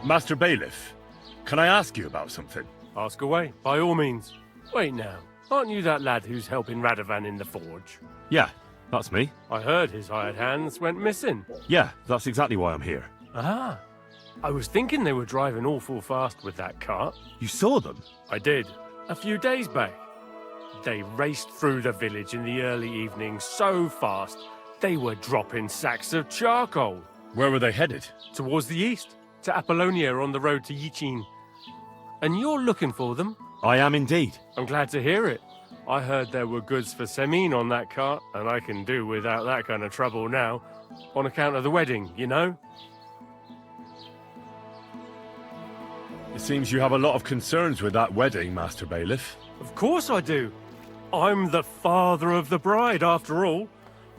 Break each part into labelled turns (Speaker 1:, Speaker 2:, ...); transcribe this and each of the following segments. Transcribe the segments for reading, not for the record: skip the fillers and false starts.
Speaker 1: Master Bailiff, can I ask you about something?
Speaker 2: Ask away, by all means. Wait now, aren't you that lad who's helping Radovan in the forge?
Speaker 1: Yeah, that's me.
Speaker 2: I heard his hired hands went missing.
Speaker 1: Yeah, that's exactly why I'm here.
Speaker 2: Ah, I was thinking they were driving awful fast with that cart.
Speaker 1: You saw them?
Speaker 2: I did, a few days back. They raced through the village in the early evening so fast, they were dropping sacks of charcoal.
Speaker 1: Where were they headed?
Speaker 2: Towards the east, to Apollonia on the road to Yichin. And you're looking for them?
Speaker 1: I am indeed.
Speaker 2: I'm glad to hear it. I heard there were goods for Semin on that cart, and I can do without that kind of trouble now, on account of the wedding, you know?
Speaker 1: It seems you have a lot of concerns with that wedding, Master Bailiff.
Speaker 2: Of course I do. I'm the father of the bride, after all.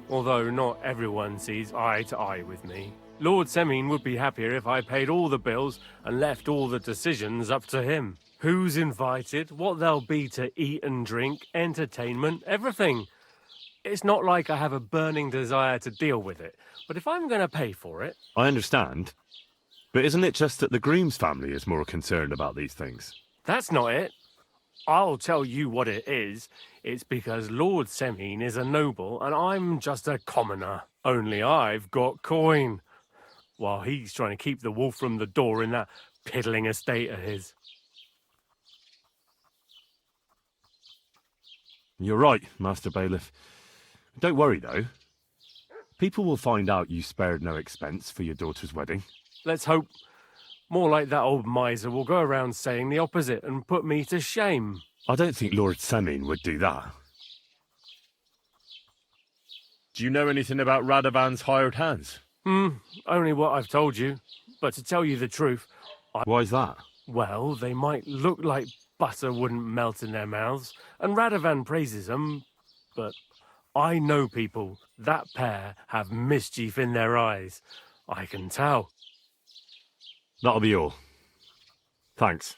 Speaker 2: Although not everyone sees eye to eye with me. Lord Semin would be happier if I paid all the bills and left all the decisions up to him. Who's invited, what there'll be to eat and drink, entertainment, everything. It's not like I have a burning desire to deal with it, but if I'm going to pay for it...
Speaker 1: I understand. But isn't it just that the groom's family is more concerned about these things?
Speaker 2: That's not it. I'll tell you what it is. It's because Lord Semin is a noble and I'm just a commoner. Only I've got coin. While he's trying to keep the wolf from the door in that piddling estate of his.
Speaker 1: You're right, Master Bailiff. Don't worry, though. People will find out you spared no expense for your daughter's wedding.
Speaker 2: Let's hope. More like that old miser will go around saying the opposite and put me to shame.
Speaker 1: I don't think Lord Semin would do that. Do you know anything about Radovan's hired hands?
Speaker 2: Only what I've told you. But to tell you the truth...
Speaker 1: Why's that?
Speaker 2: Well, they might look like butter wouldn't melt in their mouths, and Radovan praises them, but I know people. That pair have mischief in their eyes. I can tell.
Speaker 1: That'll be all. Thanks.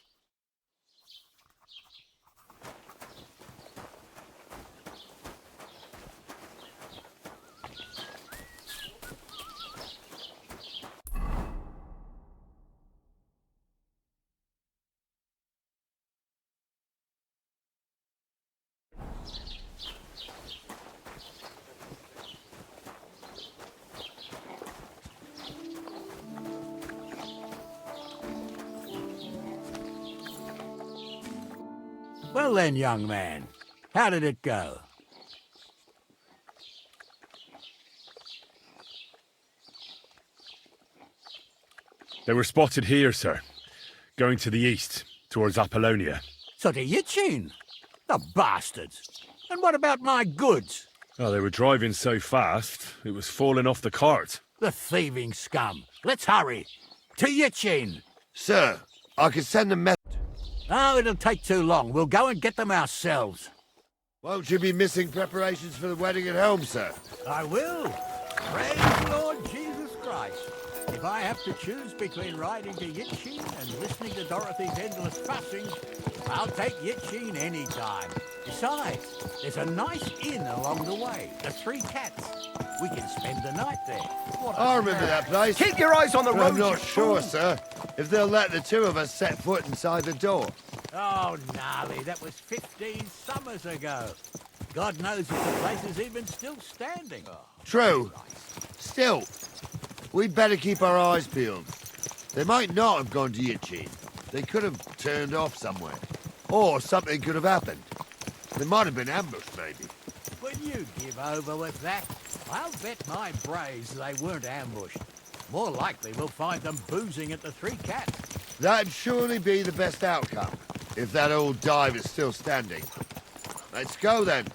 Speaker 3: Well then, young man, how did it go?
Speaker 1: They were spotted here, sir. Going to the east, towards Apollonia.
Speaker 3: So to Yichin? The bastards! And what about my goods?
Speaker 1: Oh, they were driving so fast, it was falling off the cart.
Speaker 3: The thieving scum. Let's hurry. To Yichin!
Speaker 4: Sir, I can send them
Speaker 3: Oh, it'll take too long. We'll go and get them ourselves.
Speaker 4: Won't you be missing preparations for the wedding at home, sir?
Speaker 3: I will. Praise Lord Jesus Christ. If I have to choose between riding to Yichin and listening to Dorothy's endless fussing, I'll take Yichin any time. Besides, there's a nice inn along the way, the Three Cats. We can spend the night there.
Speaker 4: I remember that place.
Speaker 5: Keep your eyes on the
Speaker 4: But
Speaker 5: road.
Speaker 4: I'm not sure, sir, if they'll let the two of us set foot inside the door.
Speaker 3: Oh, gnarly, that was 15 summers ago. God knows if the place is even still standing.
Speaker 4: True. Still, we'd better keep our eyes peeled. They might not have gone to Yichin. They could have turned off somewhere. Or something could have happened. They might have been ambushed, maybe.
Speaker 3: Will you give over with that? I'll bet my braves they weren't ambushed. More likely we'll find them boozing at the Three Cats.
Speaker 4: That'd surely be the best outcome, if that old dive is still standing. Let's go, then.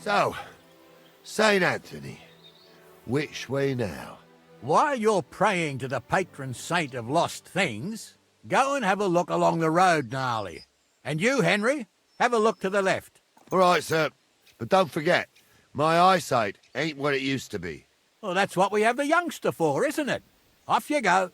Speaker 4: So, St. Anthony, which way now?
Speaker 3: While you're praying to the patron saint of lost things, go and have a look along the road, Gnarly. And you, Henry, have a look to the left.
Speaker 4: All right, sir. But don't forget, my eyesight ain't what it used to be.
Speaker 3: Well, that's what we have the youngster for, isn't it? Off you go.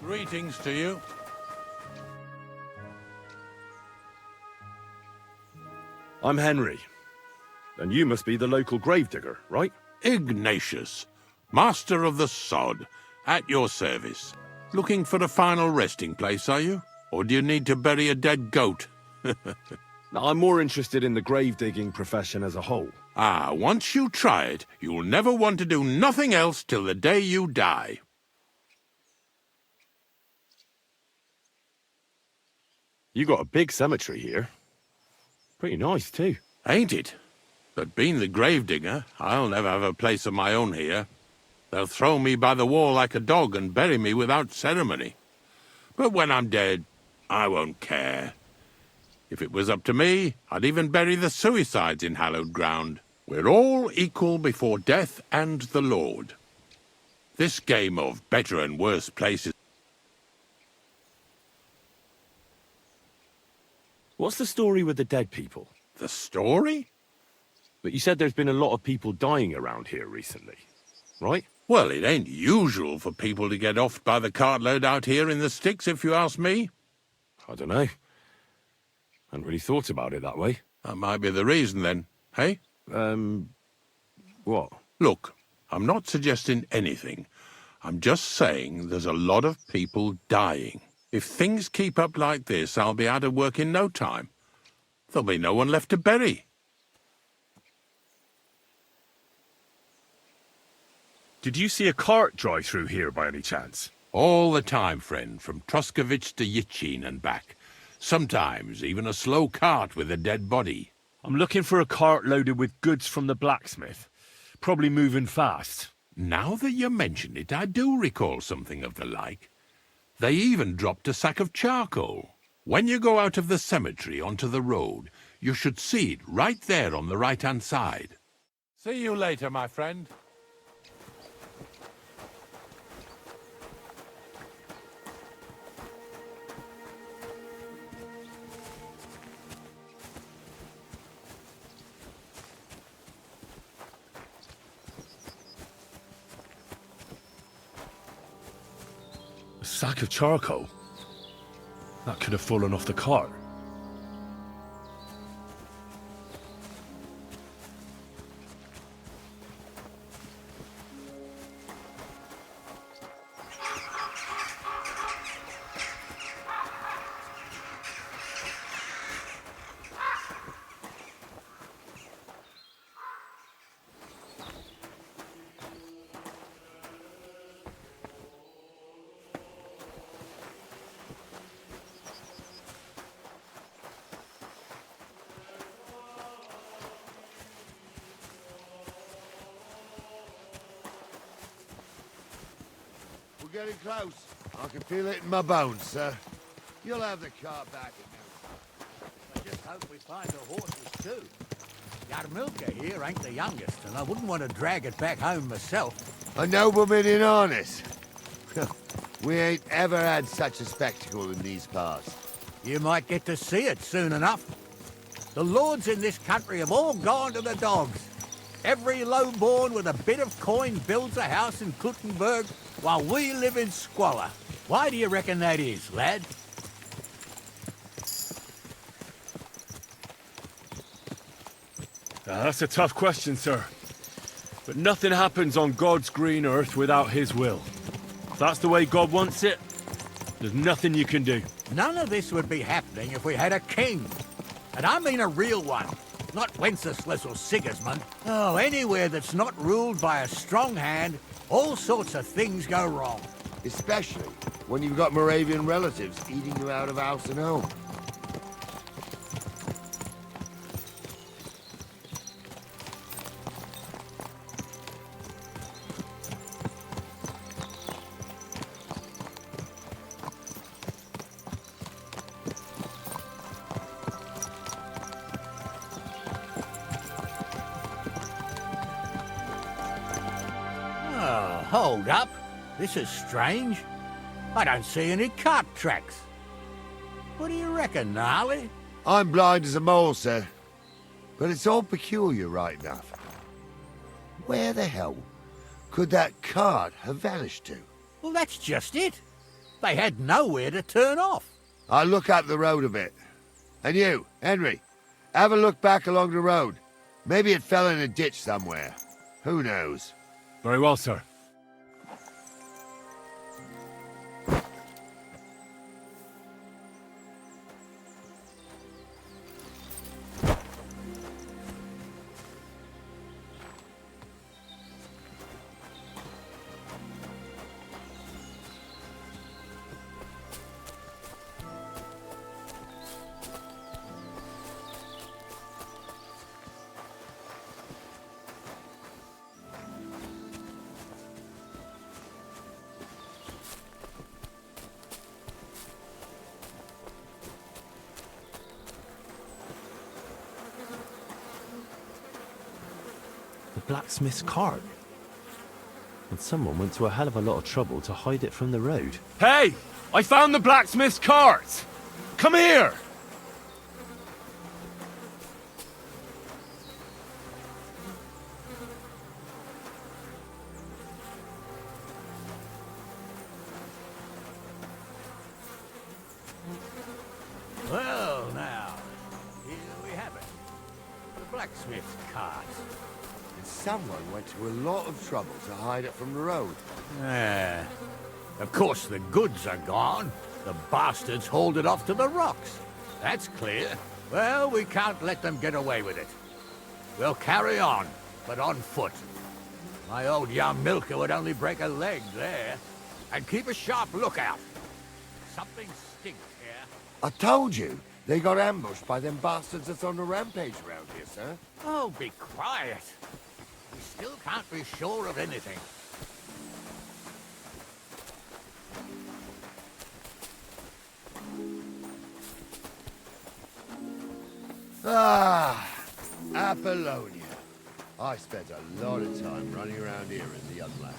Speaker 5: Greetings to you.
Speaker 1: I'm Henry. And you must be the local gravedigger, right?
Speaker 5: Ignatius, master of the sod, at your service. Looking for a final resting place, are you? Or do you need to bury a dead goat?
Speaker 1: No, I'm more interested in the grave digging profession as a whole.
Speaker 5: Ah, once you try it, you'll never want to do nothing else till the day you die.
Speaker 1: You got a big cemetery here. Pretty nice, too.
Speaker 5: Ain't it? But being the gravedigger, I'll never have a place of my own here. They'll throw me by the wall like a dog and bury me without ceremony. But when I'm dead, I won't care. If it was up to me, I'd even bury the suicides in hallowed ground. We're all equal before death and the Lord. This game of better and worse places...
Speaker 1: What's the story with the dead people?
Speaker 5: The story?
Speaker 1: But you said there's been a lot of people dying around here recently, right?
Speaker 5: Well, it ain't usual for people to get offed by the cartload out here in the sticks, if you ask me.
Speaker 1: I don't know. Hadn't really thought about it that way.
Speaker 5: That might be the reason, then. Hey?
Speaker 1: What?
Speaker 5: Look, I'm not suggesting anything. I'm just saying there's a lot of people dying. If things keep up like this, I'll be out of work in no time. There'll be no one left to bury.
Speaker 1: Did you see a cart drive through here by any chance?
Speaker 5: All the time, friend, from Troskovich to Yitchin and back. Sometimes even a slow cart with a dead body.
Speaker 1: I'm looking for a cart loaded with goods from the blacksmith. Probably moving fast.
Speaker 5: Now that you mention it, I do recall something of the like. They even dropped a sack of charcoal. When you go out of the cemetery onto the road, you should see it right there on the right-hand side. See you later, my friend.
Speaker 1: A sack of charcoal? That could have fallen off the cart.
Speaker 4: We're getting close. I can feel it in my bones, sir. You'll have the car back in no time.
Speaker 3: I just hope we find the horses too. Yarmilka here ain't the youngest, and I wouldn't want to drag it back home myself.
Speaker 4: A nobleman in harness. We ain't ever had such a spectacle in these parts.
Speaker 3: You might get to see it soon enough. The lords in this country have all gone to the dogs. Every lowborn with a bit of coin builds a house in Kuttenberg while we live in squalor. Why do you reckon that is, lad?
Speaker 1: That's a tough question, sir. But nothing happens on God's green earth without his will. If that's the way God wants it, there's nothing you can do.
Speaker 3: None of this would be happening if we had a king. And I mean a real one. Not Wenceslas or Sigismund. Oh, anywhere that's not ruled by a strong hand, all sorts of things go wrong.
Speaker 4: Especially when you've got Moravian relatives eating you out of house and home.
Speaker 3: Oh, hold up. This is strange. I don't see any cart tracks. What do you reckon, Gnarly?
Speaker 4: I'm blind as a mole, sir. But it's all peculiar right enough. Where the hell could that cart have vanished to?
Speaker 3: Well, that's just it. They had nowhere to turn off.
Speaker 4: I'll look up the road a bit. And you, Henry, have a look back along the road. Maybe it fell in a ditch somewhere. Who knows?
Speaker 1: Very well, sir.
Speaker 6: The blacksmith's cart. And someone went to a hell of a lot of trouble to hide it from the road.
Speaker 1: Hey! I found the blacksmith's cart! Come here!
Speaker 3: Well, now, here we have it. The blacksmith's cart.
Speaker 4: And someone went to a lot of trouble to hide it from the road.
Speaker 3: Ah, of course the goods are gone. The bastards hauled it off to the rocks. That's clear. Well, we can't let them get away with it. We'll carry on, but on foot. My old young milker would only break a leg there. And keep a sharp lookout. Something stinks here.
Speaker 4: I told you, they got ambushed by them bastards that's on the rampage around here, sir.
Speaker 3: Oh, be quiet. We still can't be sure of anything.
Speaker 4: Ah, Apollonia. I spent a lot of time running around here as a young lad.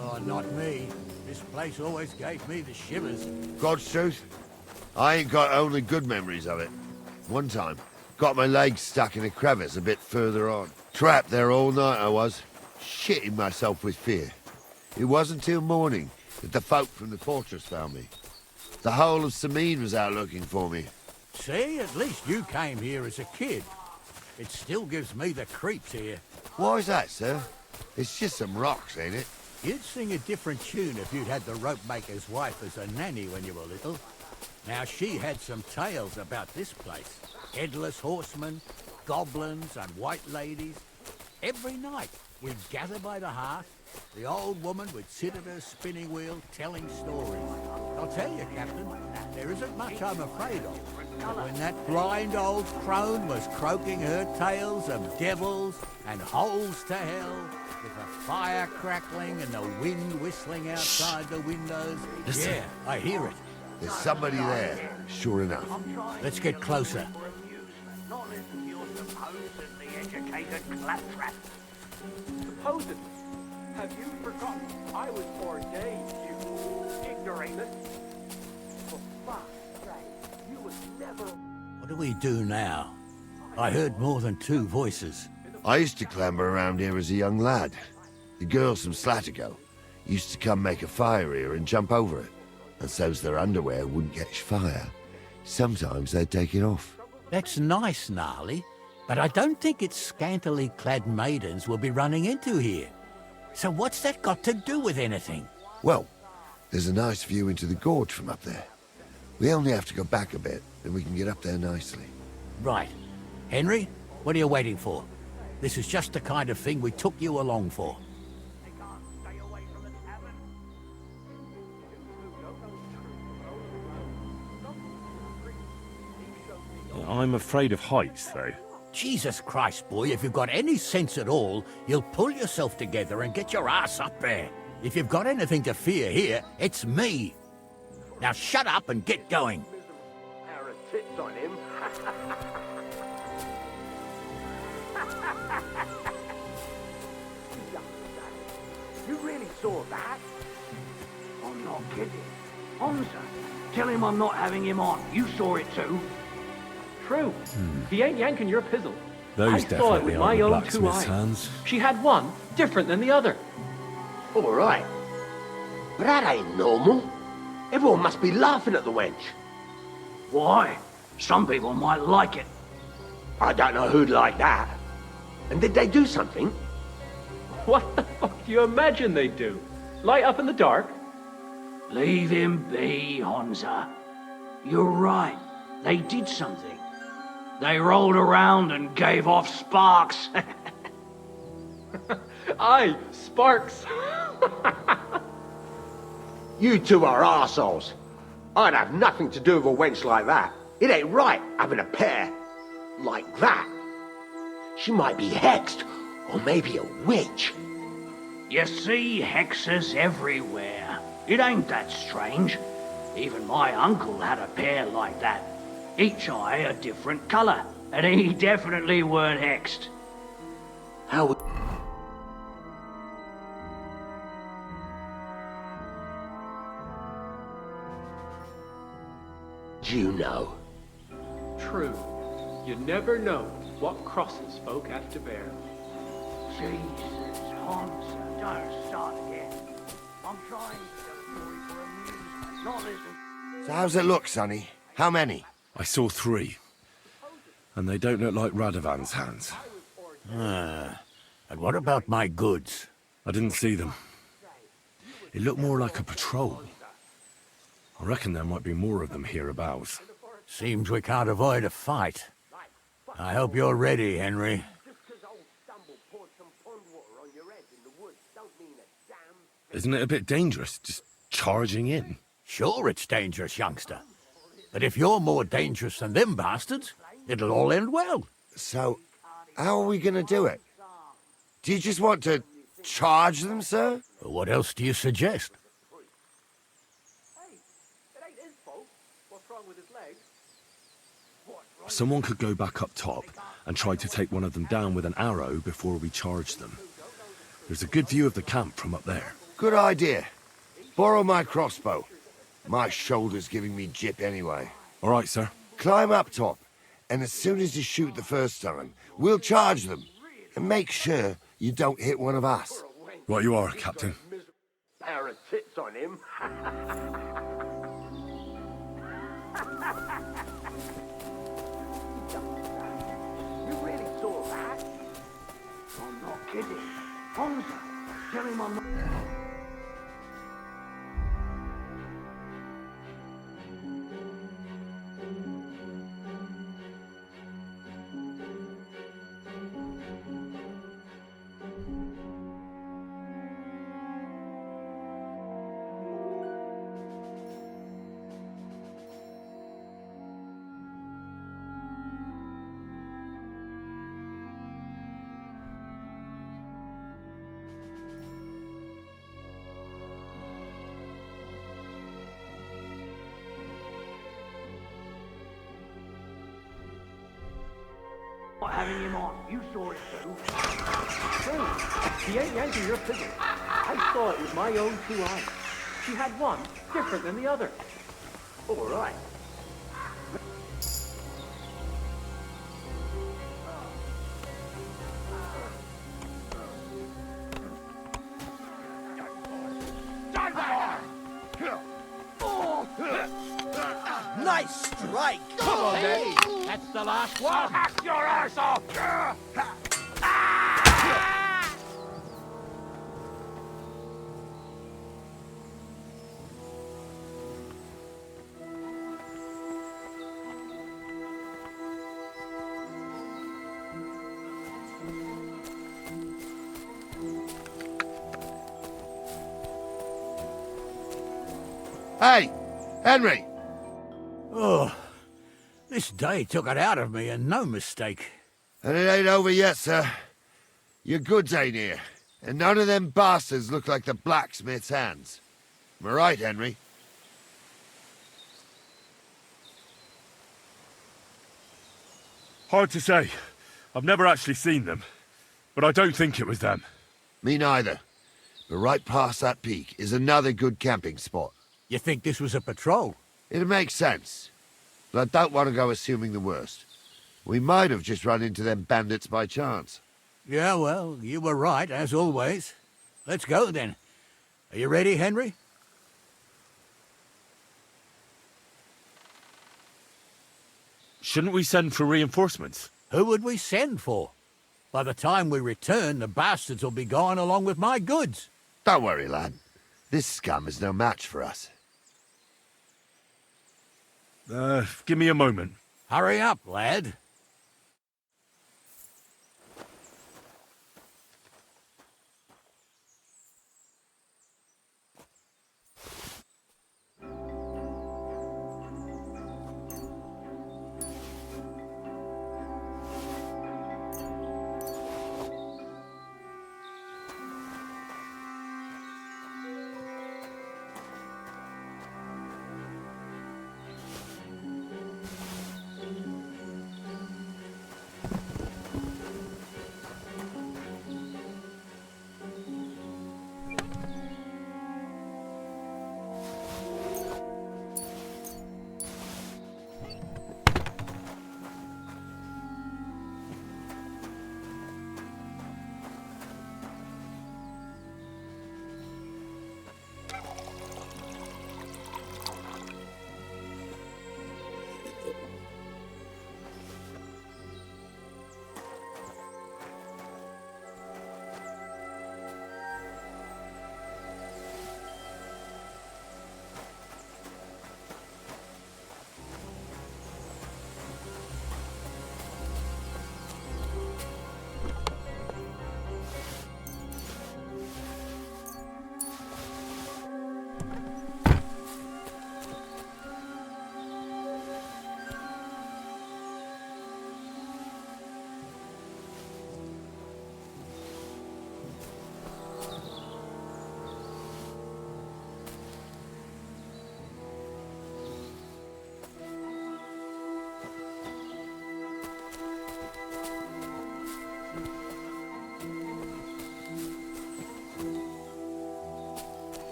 Speaker 3: Oh, not me. This place always gave me the shivers.
Speaker 4: God's truth, I ain't got only good memories of it. One time, got my legs stuck in a crevice a bit further on. Trapped there all night I was, shitting myself with fear. It wasn't till morning that the folk from the fortress found me. The whole of Samine was out looking for me.
Speaker 3: See, at least you came here as a kid. It still gives me the creeps here.
Speaker 4: Why's that, sir? It's just some rocks, ain't it?
Speaker 3: You'd sing a different tune if you'd had the rope maker's wife as a nanny when you were little. Now, she had some tales about this place. Headless horsemen, goblins, and white ladies. Every night, we'd gather by the hearth. The old woman would sit at her spinning wheel telling stories. I'll tell you, Captain, there isn't much I'm afraid of. But when that blind old crone was croaking her tales of devils and holes to hell, with the fire crackling and the wind whistling outside the windows...
Speaker 6: Listen.
Speaker 3: Yeah, I hear it.
Speaker 4: There's somebody there, sure enough.
Speaker 3: Let's get closer.
Speaker 7: Not listen to your supposedly educated claptrap. Supposedly? Have you forgotten I was ordained, you ignoramus? For fuck's sake, you was never...
Speaker 3: What do we do now? I heard more than two voices.
Speaker 4: I used to clamber around here as a young lad. The girls from Slatigo used to come make a fire here and jump over it. And so's their underwear wouldn't catch fire. Sometimes they'd take it off.
Speaker 3: That's nice, Gnarly. But I don't think it's scantily clad maidens we'll be running into here. So what's that got to do with anything?
Speaker 4: Well, there's a nice view into the gorge from up there. We only have to go back a bit, and we can get up there nicely.
Speaker 3: Right. Henry, what are you waiting for? This is just the kind of thing we took you along for.
Speaker 7: They can't stay away from the tavern.
Speaker 6: I'm afraid of heights, though.
Speaker 3: Jesus Christ, boy, if you've got any sense at all, you'll pull yourself together and get your ass up there. If you've got anything to fear here, it's me. Now shut up and get going.
Speaker 7: Pair of tits on him. You really saw that? I'm not kidding. Hamza, tell him I'm not having him on. You saw it too.
Speaker 8: True. He ain't yanking your pizzle.
Speaker 6: Those
Speaker 8: I saw it
Speaker 6: definitely
Speaker 8: with
Speaker 6: aren't
Speaker 8: my
Speaker 6: the
Speaker 8: own two
Speaker 6: blacksmith's
Speaker 8: eyes.
Speaker 6: hands.
Speaker 8: She had one different than the other.
Speaker 9: All right. But that ain't normal. Everyone must be laughing at the wench.
Speaker 7: Why? Some people might like it.
Speaker 9: I don't know who'd like that. And did they do something?
Speaker 8: What the fuck do you imagine they'd do? Light up in the dark?
Speaker 7: Leave him be, Hamza. You're right. They did something. They rolled around and gave off sparks.
Speaker 8: Aye, sparks.
Speaker 9: You two are arseholes. I'd have nothing to do with a wench like that. It ain't right having a pair like that. She might be hexed, or maybe a witch.
Speaker 7: You see hexes everywhere. It ain't that strange. Even my uncle had a pair like that. Each eye a different color, and he definitely weren't hexed.
Speaker 9: How... do you know?
Speaker 8: True. You never know what crosses folk have to bear.
Speaker 7: Jesus, Hamza, don't start again. I'm trying to tell a story for amusement, not listen.
Speaker 4: So how's it look, Sonny? How many?
Speaker 6: I saw 3. And they don't look like Radovan's hands.
Speaker 3: And what about my goods?
Speaker 6: I didn't see them. It looked more like a patrol. I reckon there might be more of them hereabouts.
Speaker 3: Seems we can't avoid a fight. I hope you're ready, Henry.
Speaker 9: Just 'cause old Stumble poured some pond water on your head in the woods don't mean a damn...
Speaker 6: Isn't it a bit dangerous, just charging in?
Speaker 3: Sure it's dangerous, youngster. But if you're more dangerous than them bastards, it'll all end well.
Speaker 4: So, how are we gonna do it? Do you just want to charge them, sir?
Speaker 3: What else do you suggest?
Speaker 8: Hey, it ain't his fault. What's wrong with his legs?
Speaker 6: Someone could go back up top and try to take one of them down with an arrow before we charge them. There's a good view of the camp from up there.
Speaker 4: Good idea. Borrow my crossbow. My shoulder's giving me jip anyway.
Speaker 6: All right, sir.
Speaker 4: Climb up top, and as soon as you shoot the first time, we'll charge them. And make sure you don't hit one of us.
Speaker 6: Right you are, Captain.
Speaker 9: Pair of tits on him.
Speaker 7: You really saw that? I'm not kidding. Hamza, tell him I'm not... Not having him on. You saw it too.
Speaker 8: True. He ain't yanking your pizzle. I saw it with my own two eyes. She had one different than the other.
Speaker 9: All right.
Speaker 3: Nice strike!
Speaker 8: Come on, then.
Speaker 3: That's the last one.
Speaker 7: I'll hack your arse off!
Speaker 4: Hey, Henry!
Speaker 3: Oh, this day took it out of me, and no mistake.
Speaker 4: And it ain't over yet, sir. Your goods ain't here, and none of them bastards look like the blacksmith's hands. Am I right, Henry?
Speaker 1: Hard to say. I've never actually seen them. But I don't think it was them.
Speaker 4: Me neither. But right past that peak is another good camping spot.
Speaker 3: You think this was a patrol?
Speaker 4: It makes sense. But I don't want to go assuming the worst. We might have just run into them bandits by chance.
Speaker 3: Yeah, well, you were right, as always. Let's go, then. Are you ready, Henry?
Speaker 1: Shouldn't we send for reinforcements?
Speaker 3: Who would we send for? By the time we return, the bastards will be gone along with my goods.
Speaker 4: Don't worry, lad. This scum is no match for us.
Speaker 1: Give me a moment.
Speaker 3: Hurry up, lad.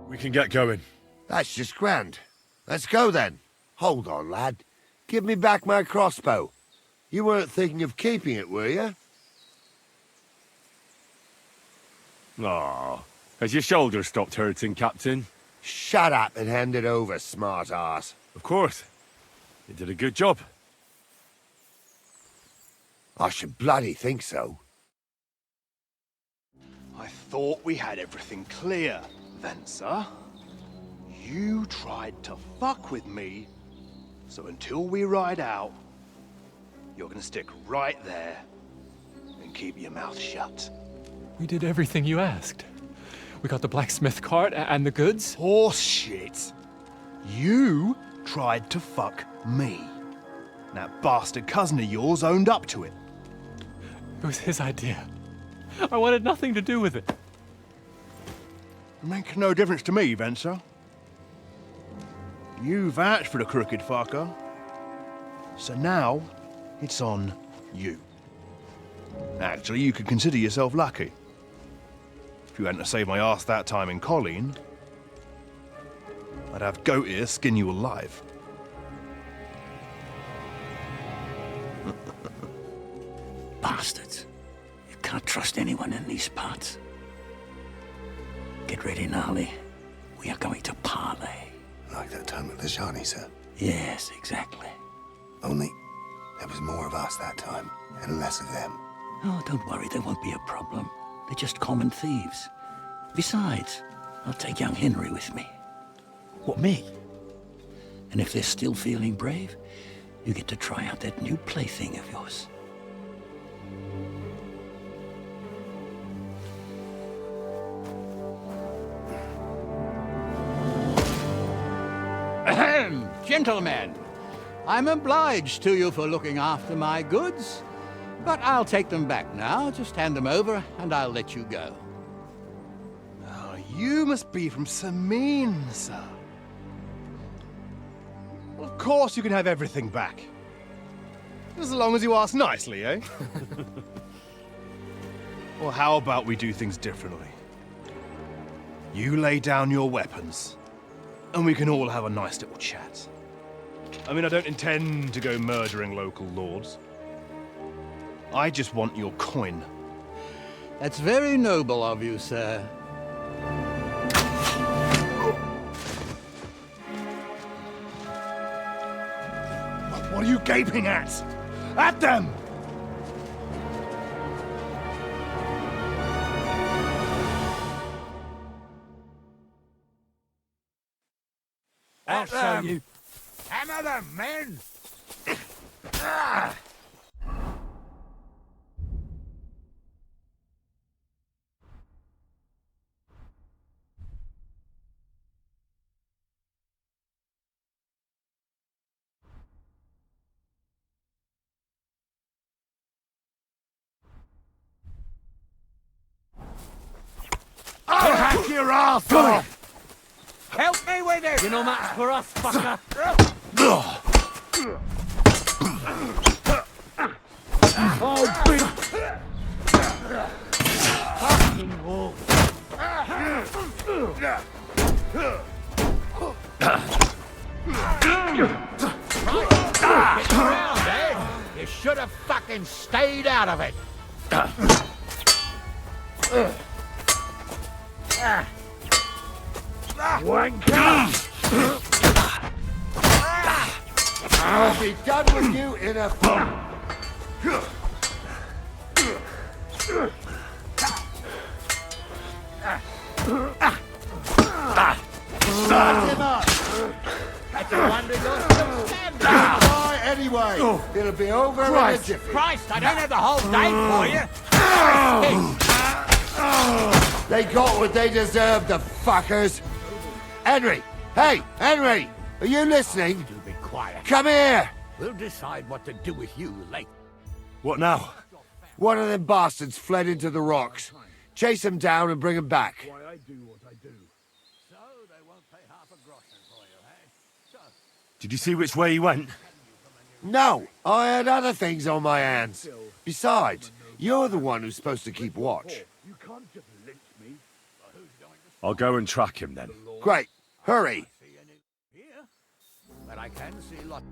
Speaker 1: We can get going.
Speaker 4: That's just grand. Let's go then. Hold on, lad. Give me back my crossbow. You weren't thinking of keeping it, were you?
Speaker 1: Aw. Has your shoulder stopped hurting, Captain?
Speaker 4: Shut up and hand it over, smart ass.
Speaker 1: Of course. You did a good job.
Speaker 4: I should bloody think so.
Speaker 10: I thought we had everything clear, then, sir. You tried to fuck with me, so until we ride out, you're gonna stick right there and keep your mouth shut.
Speaker 11: We did everything you asked. We got the blacksmith cart and the goods.
Speaker 10: Horse shit. You tried to fuck me. That bastard cousin of yours owned up to it.
Speaker 11: It was his idea. I wanted nothing to do with it.
Speaker 10: Make no difference to me, Venser. You vouched for the crooked fucker. So now, it's on you. Actually, you could consider yourself lucky. If you hadn't saved my ass that time in Colleen, I'd have goat ear skin you alive.
Speaker 3: Bastards. You can't trust anyone in these parts. Get ready, Gnarly.
Speaker 12: We are going to parley.
Speaker 13: Like that time with the Johnny, sir.
Speaker 12: Yes, exactly.
Speaker 13: Only there was more of us that time, and less of them.
Speaker 12: Oh, don't worry, there won't be a problem. They're just common thieves. Besides, I'll take young Henry with me.
Speaker 14: What, me?
Speaker 12: And if they're still feeling brave, you get to try out that new plaything of yours.
Speaker 3: Ahem, gentlemen, I'm obliged to you for looking after my goods, but I'll take them back now. Just hand them over, and I'll let you go.
Speaker 10: Oh, you must be from Samin, sir. Well, of course you can have everything back. As long as you ask nicely, eh? Well, how about we do things differently? You lay down your weapons, and we can all have a nice little chat. I mean, I don't intend to go murdering local lords. I just want your coin.
Speaker 3: That's very noble of you, sir.
Speaker 10: What are you gaping at? At them!
Speaker 3: I'll show you.
Speaker 9: Hammer them, men!
Speaker 4: I'll hack your ass off!
Speaker 9: Help me with it!
Speaker 14: You're no match for us, fucker. Oh, big fucking wolf.
Speaker 3: Get around, eh? You should have fucking stayed out of it.
Speaker 4: I'll be done with you in a Start him up!
Speaker 3: It's a wonder you're still standing.
Speaker 4: Die anyway! It'll be over in a jiffy.
Speaker 3: Christ, I don't have the whole day for you.
Speaker 4: They got what they deserved, the fuckers! Henry! Hey, Henry! Are you listening?
Speaker 3: Do be quiet.
Speaker 4: Come here!
Speaker 3: We'll decide what to do with you later.
Speaker 6: What now?
Speaker 4: One of them bastards fled into the rocks. Chase him down and bring him back.
Speaker 3: Why I do what I do. So they won't pay half a groschen for you, eh? So,
Speaker 6: Did you see which way he went?
Speaker 4: No, I had other things on my hands. Besides, you're the one who's supposed to keep watch.
Speaker 3: you can't just lynch me. But who's going to
Speaker 6: I'll go and track him then.
Speaker 4: Great, hurry!
Speaker 3: see any here? But I can see lots.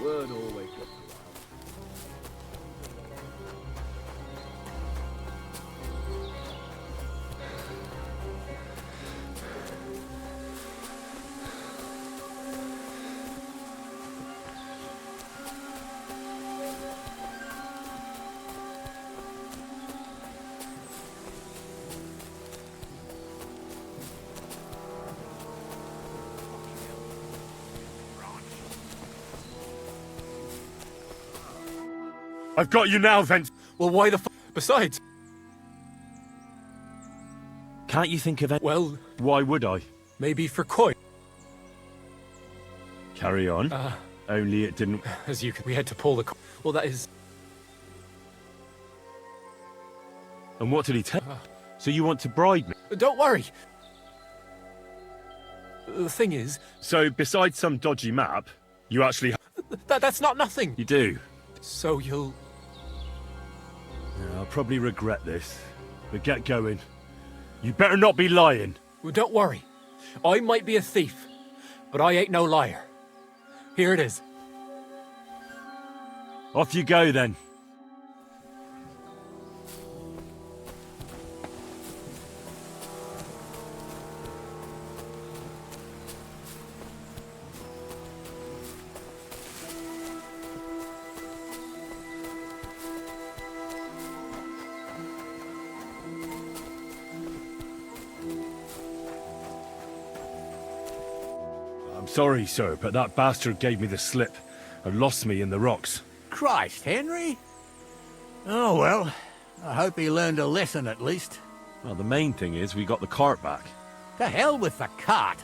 Speaker 1: Word always gets around. I've got you now, Vent.
Speaker 11: Well, why the Besides...
Speaker 6: Can't you think of it?
Speaker 11: Well...
Speaker 1: Why would I?
Speaker 11: Maybe for coin.
Speaker 1: Carry on. Only it didn't...
Speaker 11: As you can... We had to pull the... Well, that is...
Speaker 1: And what did he tell? So you want to bribe me?
Speaker 11: Don't worry. The thing is...
Speaker 1: So, besides some dodgy map, you actually...
Speaker 11: That's not nothing.
Speaker 1: You do?
Speaker 11: So you'll...
Speaker 1: Yeah, I'll probably regret this. But get going. You better not be lying.
Speaker 11: Well, don't worry. I might be a thief, but I ain't no liar. Here it is.
Speaker 1: Off you go, then. I'm sorry, sir, but that bastard gave me the slip and lost me in the rocks.
Speaker 3: Christ, Henry. Oh, well, I hope he learned a lesson at least.
Speaker 1: Well, the main thing is we got the cart back.
Speaker 3: To hell with the cart.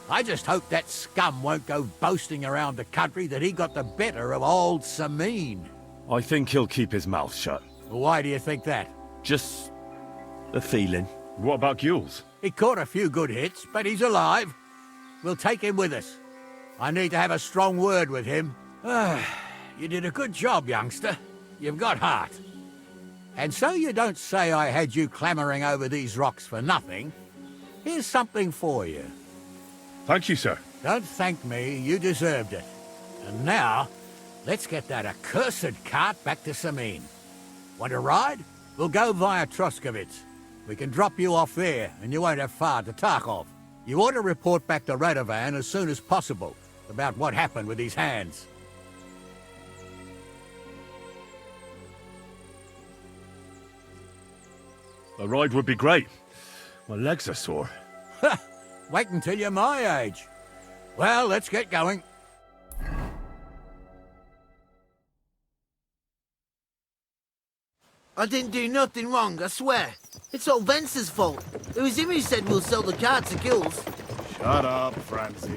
Speaker 3: I just hope that scum won't go boasting around the country that he got the better of old Sameen.
Speaker 1: I think he'll keep his mouth shut.
Speaker 3: Why do you think that?
Speaker 1: Just a feeling. What about Gules?
Speaker 3: He caught a few good hits, but he's alive. We'll take him with us. I need to have a strong word with him. You did a good job, youngster. You've got heart. And so you don't say I had you clambering over these rocks for nothing. Here's something for you.
Speaker 1: Thank you, sir.
Speaker 3: Don't thank me, you deserved it. And now, let's get that accursed cart back to Sameen. Want to ride? We'll go via Troskovitz. We can drop you off there, and you won't have far to Tarkov. You ought to report back to Radovan as soon as possible about what happened with these hands.
Speaker 1: A ride would be great. My legs are sore.
Speaker 3: Wait until you're my age. Well, let's get going.
Speaker 15: I didn't do nothing wrong, I swear. It's all Vence's fault. It was him who said we'll sell the card to Gills.
Speaker 16: Shut up, Francie.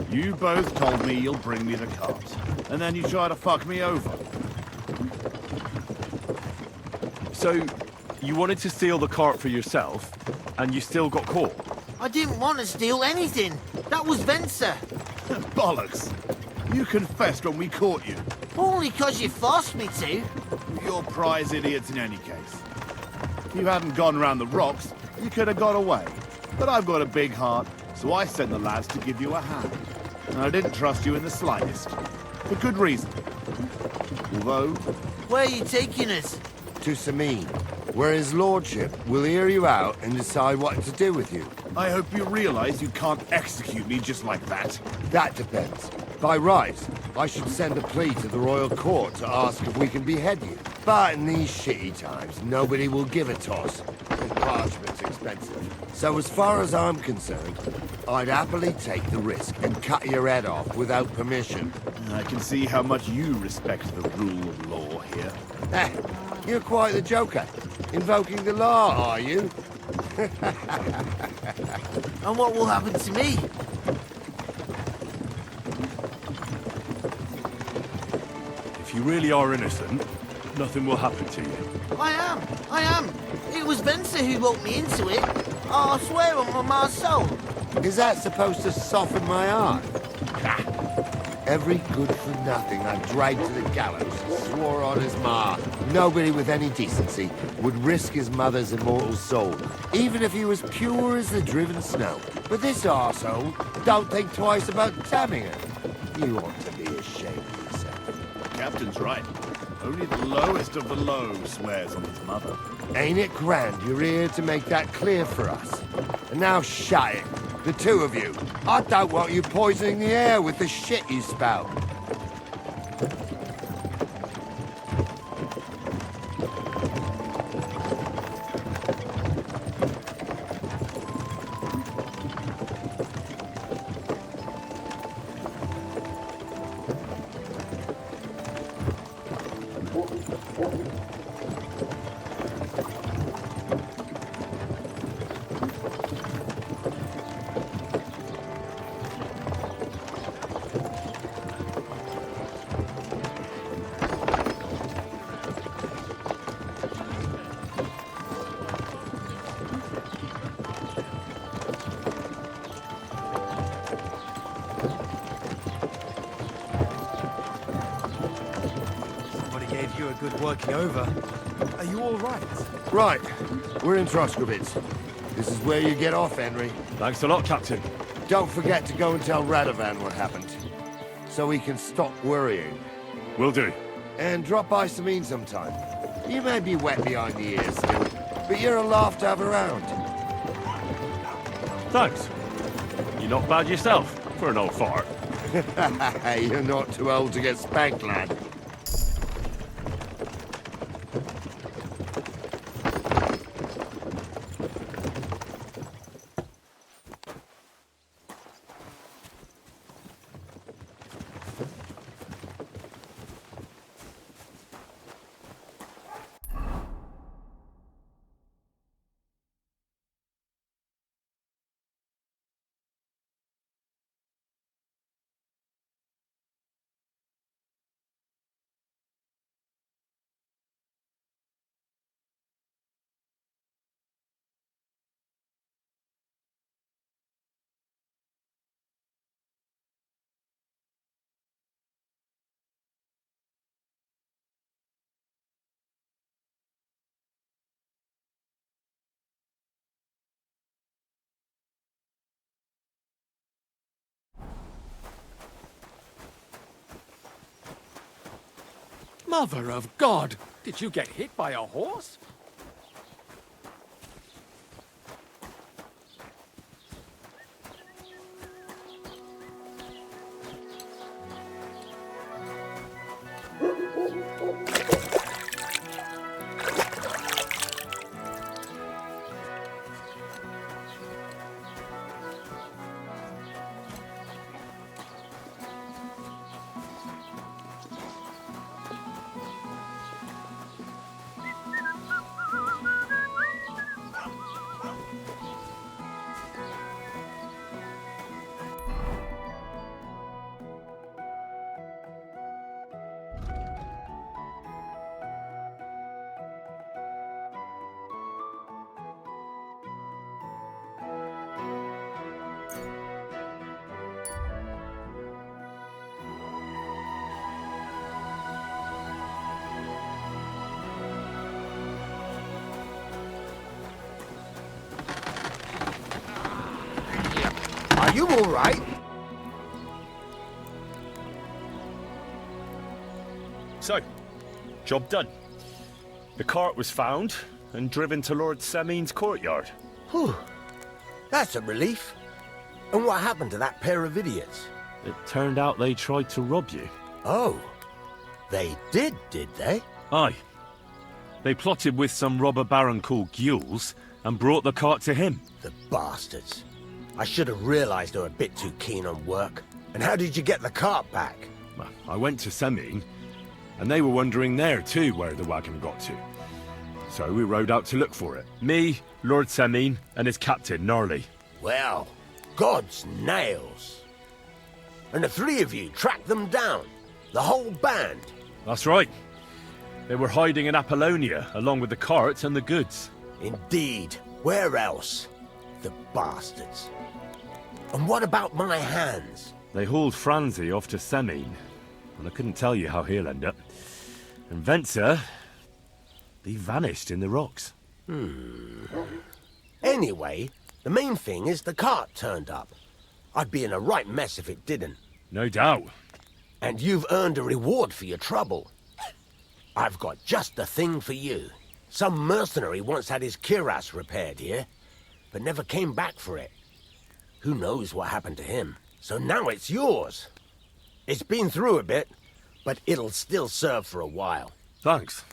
Speaker 16: You both told me you'll bring me the cart, and then you try to fuck me over.
Speaker 1: So, you wanted to steal the cart for yourself, and you still got caught?
Speaker 15: I didn't want to steal anything. That was Vencer.
Speaker 16: Bollocks. You confessed when we caught you.
Speaker 15: Only 'cause you forced me to.
Speaker 16: You're prize idiots in any case. If you hadn't gone round the rocks, you could have got away. But I've got a big heart, so I sent the lads to give you a hand. And I didn't trust you in the slightest. For good reason. Although...
Speaker 15: Where are you taking us?
Speaker 4: To Sameen, where his lordship will hear you out and decide what to do with you.
Speaker 16: I hope you realize you can't execute me just like that.
Speaker 4: That depends. By right, I should send a plea to the royal court to ask if we can behead you. But in these shitty times, nobody will give a toss. And parchment's expensive. So as far as I'm concerned, I'd happily take the risk and cut your head off without permission.
Speaker 16: I can see how much you respect the rule of law here.
Speaker 4: You're quite the joker. Invoking the law, are you?
Speaker 15: And what will happen to me?
Speaker 1: If you really are innocent, nothing will happen to you.
Speaker 15: I am. It was Vencer who roped me into it. Oh, I swear on my soul.
Speaker 4: Is that supposed to soften my heart? Every good-for-nothing I dragged to the gallows swore on his ma. Nobody with any decency would risk his mother's immortal soul, even if he was pure as the driven snow. But this arsehole don't think twice about damning her. You ought to be ashamed of yourself.
Speaker 16: The captain's right. Only the lowest of the low swears on his mother.
Speaker 4: Ain't it grand you're here to make that clear for us? And now shut it. The two of you. I don't want you poisoning the air with the shit you spout.
Speaker 17: good working over. Are you all right?
Speaker 4: Right. We're in Troskovitz. This is where you get off, Henry.
Speaker 1: Thanks a lot, Captain.
Speaker 4: Don't forget to go and tell Radovan what happened, so he can stop worrying.
Speaker 1: Will do.
Speaker 4: And drop by Sameen sometime. You may be wet behind the ears still, but you're a laugh to have around.
Speaker 1: Thanks. You're not bad yourself, for an old fart.
Speaker 4: You're not too old to get spanked, lad.
Speaker 11: Mother of God! Did you get hit by a horse?
Speaker 9: Are you all right?
Speaker 1: So, job done. The cart was found and driven to Lord Semeen's courtyard.
Speaker 9: Whew. That's a relief. And what happened to that pair of idiots?
Speaker 1: It turned out they tried to rob you.
Speaker 9: Oh. They did they?
Speaker 1: Aye. They plotted with some robber baron called Gules and brought the cart to him.
Speaker 9: The bastards. I should have realized they were a bit too keen on work. And how did you get the cart back?
Speaker 1: Well, I went to Semeen, and they were wondering there too where the wagon got to. So we rode out to look for it. Me, Lord Semeen, and his captain, Gnarly.
Speaker 9: Well, God's nails. And the three of you tracked them down? The whole band?
Speaker 1: That's right. They were hiding in Apollonia, along with the carts and the goods.
Speaker 9: Indeed. Where else? The bastards. And what about my hands?
Speaker 1: They hauled Franzi off to Semeen, and I couldn't tell you how he'll end up. And Venser, he vanished in the rocks.
Speaker 9: Anyway, the main thing is the cart turned up. I'd be in a right mess if it didn't.
Speaker 1: No doubt.
Speaker 9: And you've earned a reward for your trouble. I've got just the thing for you. Some mercenary once had his cuirass repaired here, but never came back for it. Who knows what happened to him? So now it's yours. It's been through a bit, but it'll still serve for a while.
Speaker 1: Thanks.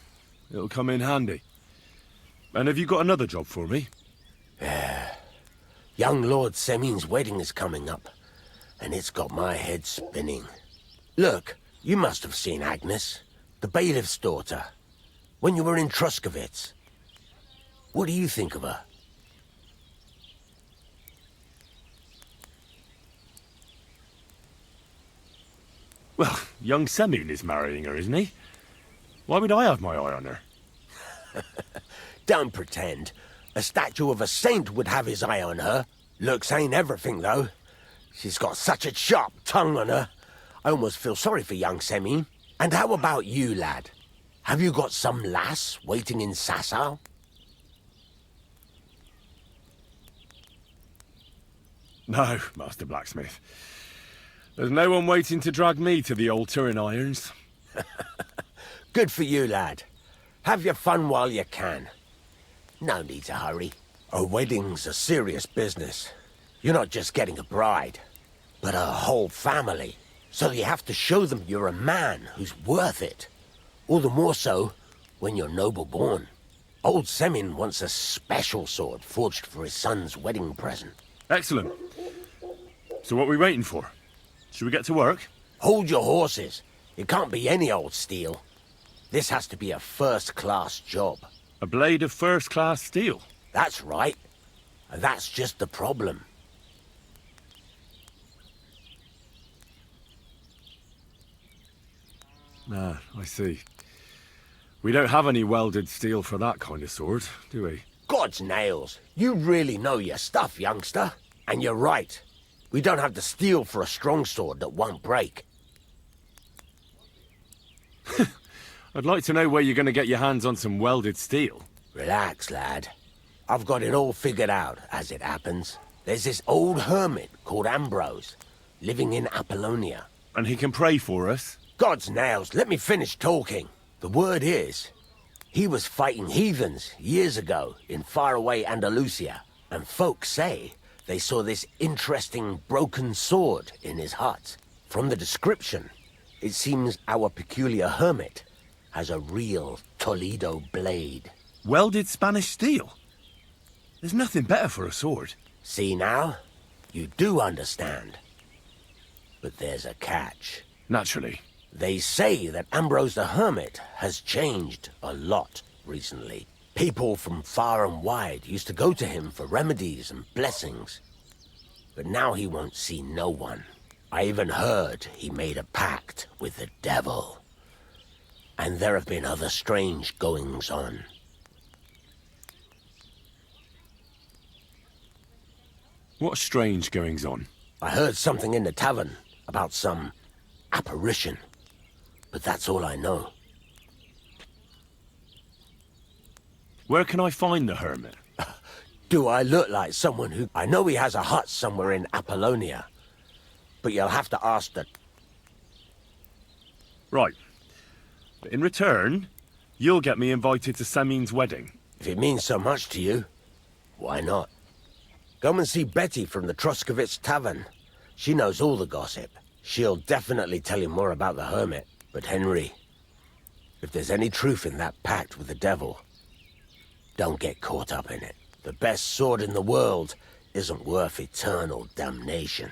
Speaker 1: It'll come in handy. And have you got another job for me?
Speaker 9: Young Lord Semeen's wedding is coming up, and it's got my head spinning. Look, you must have seen Agnes, the bailiff's daughter, when you were in Troskovitz. What do you think of her?
Speaker 1: Well, young Semeen is marrying her, isn't he? Why would I have my eye on her?
Speaker 9: Don't pretend. A statue of a saint would have his eye on her. Looks ain't everything, though. She's got such a sharp tongue on her. I almost feel sorry for young Semeen. And how about you, lad? Have you got some lass waiting in Sasau?
Speaker 6: No, Master Blacksmith. There's no one waiting to drag me to the altar in irons.
Speaker 9: Good for you, lad. Have your fun while you can. No need to hurry. A wedding's a serious business. You're not just getting a bride, but a whole family. So you have to show them you're a man who's worth it. All the more so when you're noble born. Old Semin wants a special sword forged for his son's wedding present.
Speaker 6: Excellent. So what are we waiting for? Should we get to work?
Speaker 9: Hold your horses. It can't be any old steel. This has to be a first-class job.
Speaker 6: A blade of first-class steel?
Speaker 9: That's right. And that's just the problem.
Speaker 6: Ah, I see. We don't have any welded steel for that kind of sword, do we?
Speaker 9: God's nails. You really know your stuff, youngster. And you're right. We don't have the steel for a strong sword that won't break.
Speaker 6: I'd like to know where you're going to get your hands on some welded steel.
Speaker 9: Relax, lad. I've got it all figured out, as it happens. There's this old hermit called Ambrose, living in Apollonia.
Speaker 6: And he can pray for us?
Speaker 9: God's nails, let me finish talking. The word is, he was fighting heathens years ago in faraway Andalusia, and folks say they saw this interesting broken sword in his hut. From the description, it seems our peculiar hermit has a real Toledo blade.
Speaker 6: Welded Spanish steel? There's nothing better for a sword.
Speaker 9: See now? You do understand. But there's a catch.
Speaker 6: Naturally.
Speaker 9: They say that Ambrose the Hermit has changed a lot recently. People from far and wide used to go to him for remedies and blessings. But now he won't see no one. I even heard he made a pact with the devil. And there have been other strange goings-on.
Speaker 6: What strange goings-on?
Speaker 9: I heard something in the tavern about some apparition. But that's all I know.
Speaker 6: Where can I find the hermit?
Speaker 9: Do I look like someone who... I know he has a hut somewhere in Apollonia. But you'll have to ask the...
Speaker 6: Right. But in return, you'll get me invited to Semin's wedding.
Speaker 9: If it means so much to you, why not? Come and see Betty from the Troskovitz Tavern. She knows all the gossip. She'll definitely tell you more about the hermit. But Henry, if there's any truth in that pact with the devil, don't get caught up in it. The best sword in the world isn't worth eternal damnation.